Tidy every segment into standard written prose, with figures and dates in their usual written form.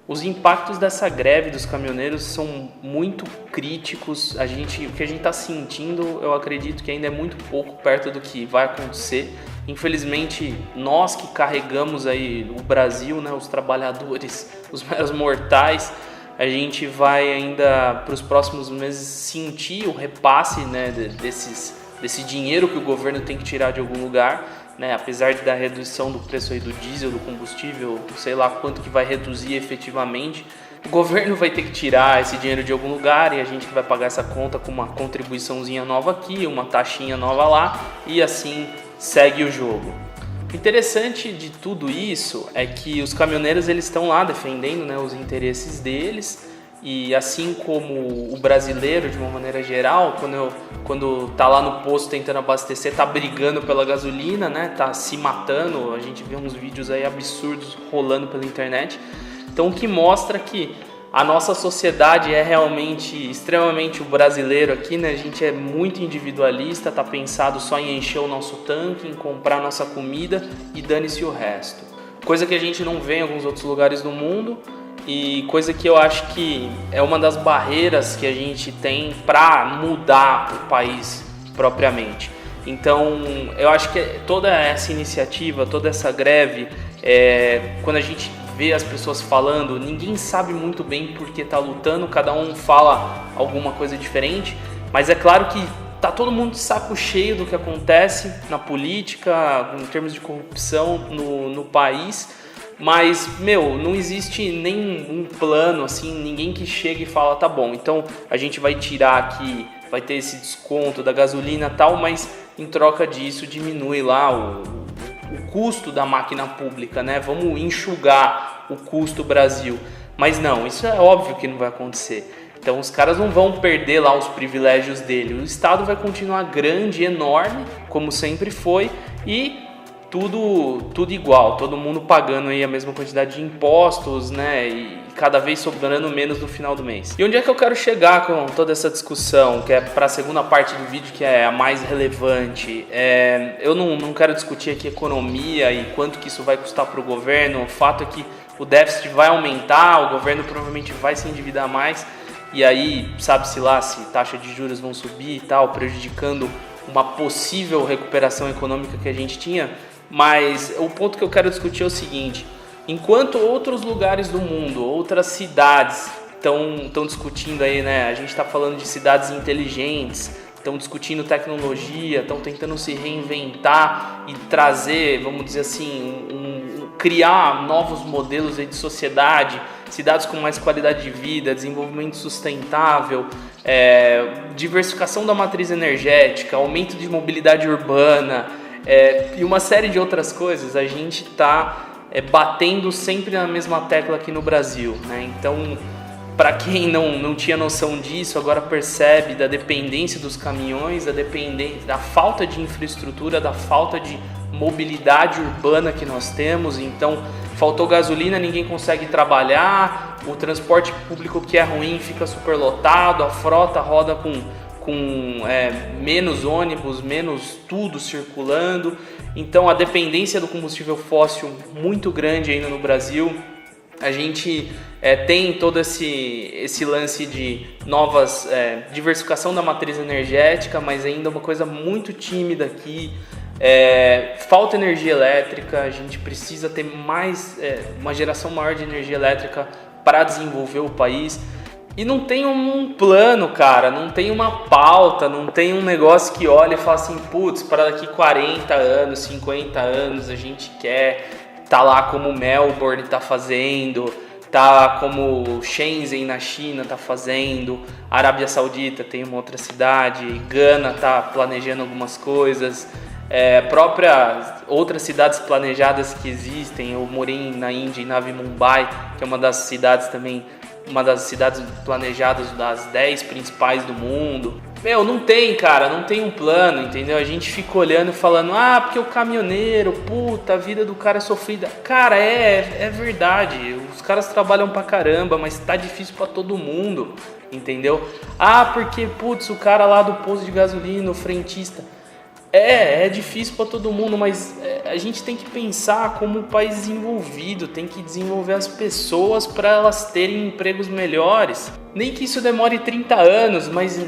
Os impactos dessa greve dos caminhoneiros são muito críticos. O que a gente está sentindo, eu acredito que ainda é muito pouco perto do que vai acontecer. Infelizmente, nós que carregamos aí o Brasil, né, os trabalhadores, os meros mortais, a gente vai ainda para os próximos meses sentir o repasse, né, desse dinheiro que o governo tem que tirar de algum lugar. Né, apesar da redução do preço aí do diesel, do combustível, sei lá quanto que vai reduzir efetivamente, o governo vai ter que tirar esse dinheiro de algum lugar e a gente vai pagar essa conta com uma contribuiçãozinha nova aqui, uma taxinha nova lá e assim segue o jogo. O interessante de tudo isso é que os caminhoneiros eles estão lá defendendo, né, os interesses deles. E assim como o brasileiro, de uma maneira geral, quando tá lá no posto tentando abastecer, tá brigando pela gasolina, né? Tá se matando, a gente vê uns vídeos aí absurdos rolando pela internet. Então o que mostra que a nossa sociedade é realmente extremamente o brasileiro aqui, né? A gente é muito individualista, tá pensado só em encher o nosso tanque, em comprar a nossa comida e dane-se o resto. Coisa que a gente não vê em alguns outros lugares do mundo. E coisa que eu acho que é uma das barreiras que a gente tem para mudar o país propriamente. Então, eu acho que toda essa iniciativa, toda essa greve, quando a gente vê as pessoas falando, ninguém sabe muito bem por que está lutando, cada um fala alguma coisa diferente, mas é claro que tá todo mundo de saco cheio do que acontece na política, em termos de corrupção no país. Mas, não existe nenhum plano, assim, ninguém que chega e fala, tá bom, então a gente vai tirar aqui, vai ter esse desconto da gasolina e tal, mas em troca disso diminui lá o custo da máquina pública, né? Vamos enxugar o custo Brasil. Mas não, isso é óbvio que não vai acontecer. Então os caras não vão perder lá os privilégios dele. O Estado vai continuar grande, enorme, como sempre foi, e tudo igual, todo mundo pagando aí a mesma quantidade de impostos, né, e cada vez sobrando menos no final do mês. E onde é que eu quero chegar com toda essa discussão, que é para a segunda parte do vídeo, que é a mais relevante? Eu não quero discutir aqui economia e quanto que isso vai custar para o governo. O fato é que o déficit vai aumentar, o governo provavelmente vai se endividar mais, e aí sabe-se lá se taxa de juros vão subir e tal, prejudicando uma possível recuperação econômica que a gente tinha. Mas o ponto que eu quero discutir é o seguinte: enquanto outros lugares do mundo, outras cidades estão discutindo aí, né? A gente está falando de cidades inteligentes, estão discutindo tecnologia, estão tentando se reinventar e trazer, vamos dizer assim, criar novos modelos aí de sociedade, cidades com mais qualidade de vida, desenvolvimento sustentável, diversificação da matriz energética, aumento de mobilidade urbana, e uma série de outras coisas. A gente está batendo sempre na mesma tecla aqui no Brasil, né? Então, para quem não tinha noção disso, agora percebe da dependência dos caminhões, da falta de infraestrutura, da falta de mobilidade urbana que nós temos. Então, faltou gasolina, ninguém consegue trabalhar, o transporte público que é ruim fica superlotado, a frota roda com menos ônibus, menos tudo circulando. Então a dependência do combustível fóssil muito grande ainda no Brasil. A gente tem todo esse lance de novas diversificação da matriz energética, mas ainda uma coisa muito tímida aqui. Falta energia elétrica, a gente precisa ter uma geração maior de energia elétrica para desenvolver o país. E não tem um plano, cara, não tem uma pauta, não tem um negócio que olha e fala assim, putz, para daqui 40 anos, 50 anos a gente quer tá lá como Melbourne tá fazendo, tá como Shenzhen na China tá fazendo, Arábia Saudita tem uma outra cidade, Gana tá planejando algumas coisas, próprias outras cidades planejadas que existem. Eu morei na Índia, em Navi Mumbai, que é uma das cidades planejadas das 10 principais do mundo. Não tem, cara, não tem um plano, entendeu? A gente fica olhando e falando, porque o caminhoneiro, puta, a vida do cara é sofrida. Cara, é verdade, os caras trabalham pra caramba, mas tá difícil pra todo mundo, entendeu? Porque, putz, o cara lá do posto de gasolina, o frentista. É difícil para todo mundo, mas a gente tem que pensar como um país desenvolvido, tem que desenvolver as pessoas para elas terem empregos melhores. Nem que isso demore 30 anos, mas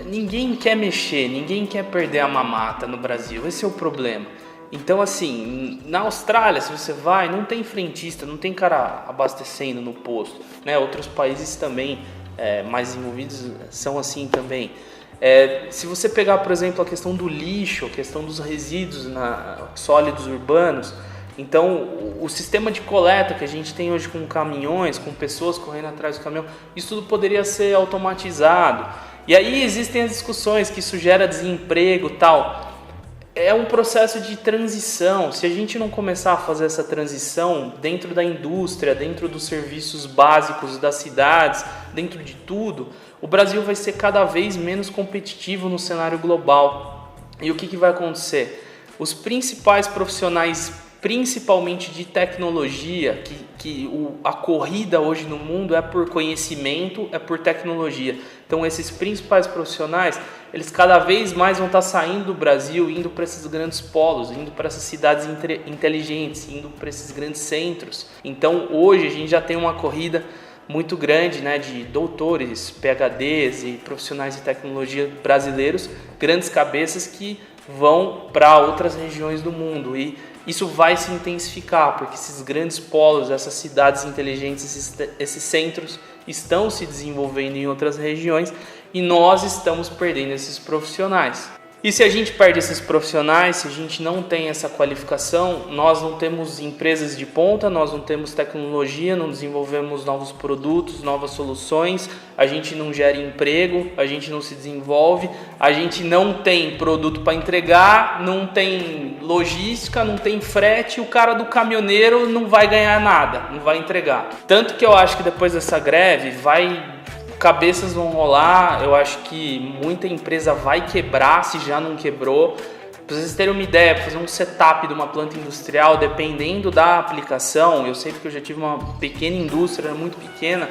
ninguém quer mexer, ninguém quer perder a mamata no Brasil, esse é o problema. Então, assim, na Austrália, se você vai, não tem frentista, não tem cara abastecendo no posto, né? Outros países também mais desenvolvidos são assim também. Se você pegar, por exemplo, a questão do lixo, a questão dos resíduos sólidos urbanos, então o sistema de coleta que a gente tem hoje com caminhões, com pessoas correndo atrás do caminhão, isso tudo poderia ser automatizado. E aí existem as discussões que isso gera desemprego e tal. É um processo de transição. Se a gente não começar a fazer essa transição dentro da indústria, dentro dos serviços básicos das cidades, dentro de tudo, o Brasil vai ser cada vez menos competitivo no cenário global. E o que vai acontecer? Os principais profissionais, principalmente de tecnologia, a corrida hoje no mundo é por conhecimento, é por tecnologia. Então esses principais profissionais, eles cada vez mais vão estar saindo do Brasil, indo para esses grandes polos, indo para essas cidades inteligentes, indo para esses grandes centros. Então hoje a gente já tem uma corrida muito grande, né, de doutores, PhDs e profissionais de tecnologia brasileiros, grandes cabeças que vão para outras regiões do mundo, e isso vai se intensificar, porque esses grandes polos, essas cidades inteligentes, esses centros estão se desenvolvendo em outras regiões e nós estamos perdendo esses profissionais. E se a gente perde esses profissionais, se a gente não tem essa qualificação, nós não temos empresas de ponta, nós não temos tecnologia, não desenvolvemos novos produtos, novas soluções, a gente não gera emprego, a gente não se desenvolve, a gente não tem produto para entregar, não tem logística, não tem frete, o cara do caminhoneiro não vai ganhar nada, não vai entregar. Tanto que eu acho que depois dessa greve cabeças vão rolar, eu acho que muita empresa vai quebrar, se já não quebrou. Para vocês terem uma ideia, fazer um setup de uma planta industrial, dependendo da aplicação, eu sei porque eu já tive uma pequena indústria, muito pequena,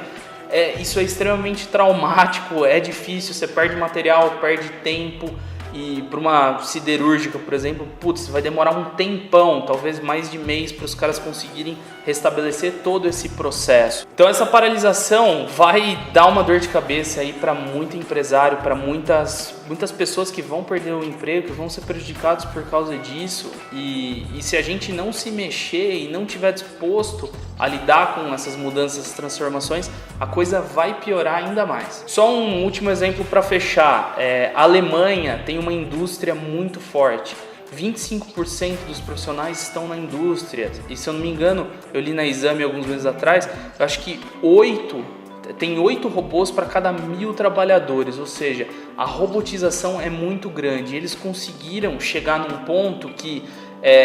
isso é extremamente traumático, é difícil, você perde material, perde tempo. E para uma siderúrgica, por exemplo, vai demorar um tempão, talvez mais de mês, para os caras conseguirem restabelecer todo esse processo. Então essa paralisação vai dar uma dor de cabeça aí para muito empresário, para muitas pessoas que vão perder o emprego, que vão ser prejudicados por causa disso. E se a gente não se mexer e não estiver disposto a lidar com essas mudanças, essas transformações, a coisa vai piorar ainda mais. Só um último exemplo para fechar. A Alemanha tem uma indústria muito forte. 25% dos profissionais estão na indústria. E se eu não me engano, eu li na Exame alguns meses atrás, eu acho que 8 robôs para cada 1.000 trabalhadores, ou seja, a robotização é muito grande. Eles conseguiram chegar num ponto que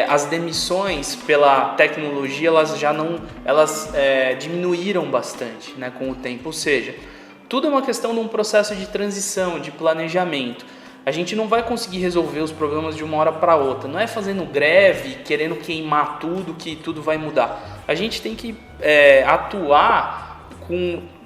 as demissões pela tecnologia elas diminuíram bastante, né, com o tempo. Ou seja, tudo é uma questão de um processo de transição, de planejamento. A gente não vai conseguir resolver os problemas de uma hora para outra. Não é fazendo greve, querendo queimar tudo, que tudo vai mudar. A gente tem que atuar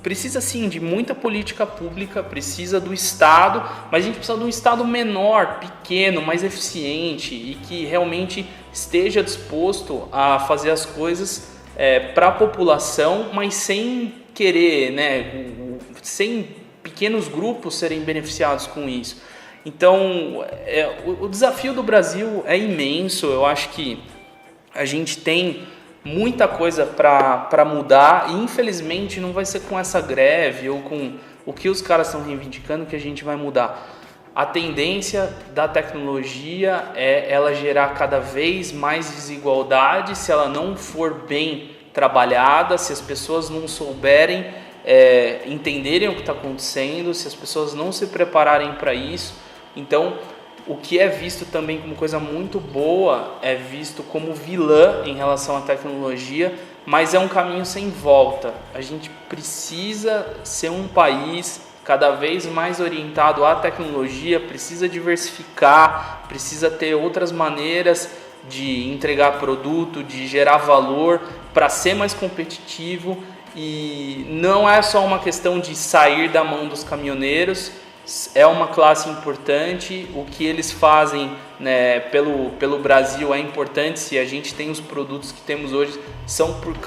precisa sim de muita política pública, precisa do Estado, mas a gente precisa de um Estado menor, pequeno, mais eficiente e que realmente esteja disposto a fazer as coisas para a população, mas sem querer, né, sem pequenos grupos serem beneficiados com isso. Então, o desafio do Brasil é imenso. Eu acho que a gente tem muita coisa para mudar e infelizmente não vai ser com essa greve ou com o que os caras estão reivindicando que a gente vai mudar. A tendência da tecnologia é ela gerar cada vez mais desigualdade se ela não for bem trabalhada, se as pessoas não souberem entenderem o que está acontecendo, se as pessoas não se prepararem para isso. Então, o que é visto também como coisa muito boa é visto como vilã em relação à tecnologia, mas é um caminho sem volta. A gente precisa ser um país cada vez mais orientado à tecnologia, precisa diversificar, precisa ter outras maneiras de entregar produto, de gerar valor para ser mais competitivo. E não é só uma questão de sair da mão dos caminhoneiros. é uma classe importante, o que eles fazem, né, pelo Brasil é importante. Se a gente tem os produtos que temos hoje, por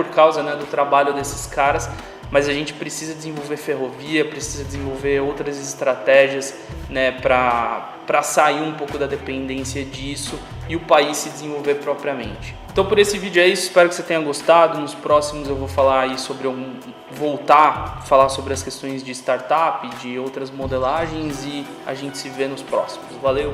causa, né, do trabalho desses caras, mas a gente precisa desenvolver ferrovia, precisa desenvolver outras estratégias, né, para sair um pouco da dependência disso e o país se desenvolver propriamente. Então por esse vídeo é isso, espero que você tenha gostado. Nos próximos eu vou falar aí voltar a falar sobre as questões de startup, de outras modelagens, e a gente se vê nos próximos. Valeu!